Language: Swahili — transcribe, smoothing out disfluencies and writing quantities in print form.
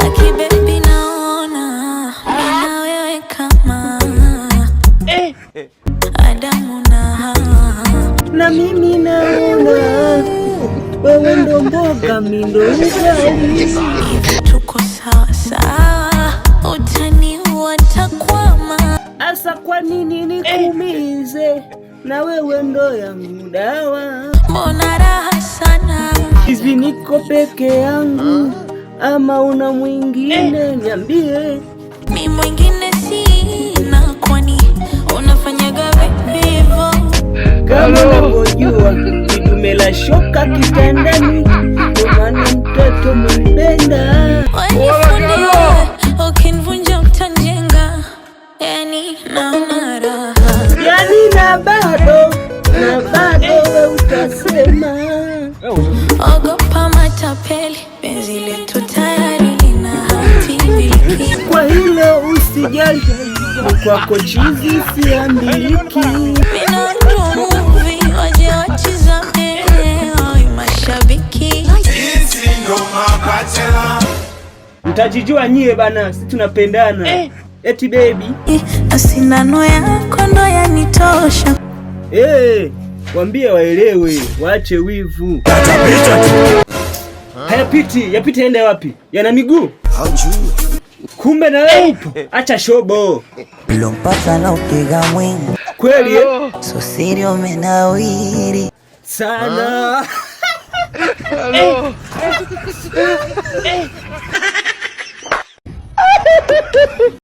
Aki baby naona na wewe kama Adamu na Hawa, na mimi naona wewe ndo mboga mimi ndo ugali. tuko sawa sawa, utaniua takwama. Asa kwa nini nikuumize? Na wewe ndo yangu dawa. Mbona raha sana, Hivi niko peke yangu ama una mwingine? Niambie. mi mwingine sina, kwani unafanyaga hivyo? Kama unavyojua kidume la shoka kitandani, ndo maana mtoto mpenda. Wanifunia, ukinivunja utanjenga, yani naona raha. Yani na bado we utasema. Ogopa matapeli, penzi letu tayari lina hatimiliki. Kwa hilo usijali, kwako chizi siambiliki. Mina movie, waje watizame, oi mashabiki. Mtajijua nyie bana, si tunapendana. Eti baby, Na sindano yako ndo yanitosha. wambie waelewe, waache wivu. Hayapiti, yapite ende wapi? Yana miguu? Kumbe na wewe upo. Acha shobo. Lompata na upiga mwingi Kweli so siri umenawiri sana.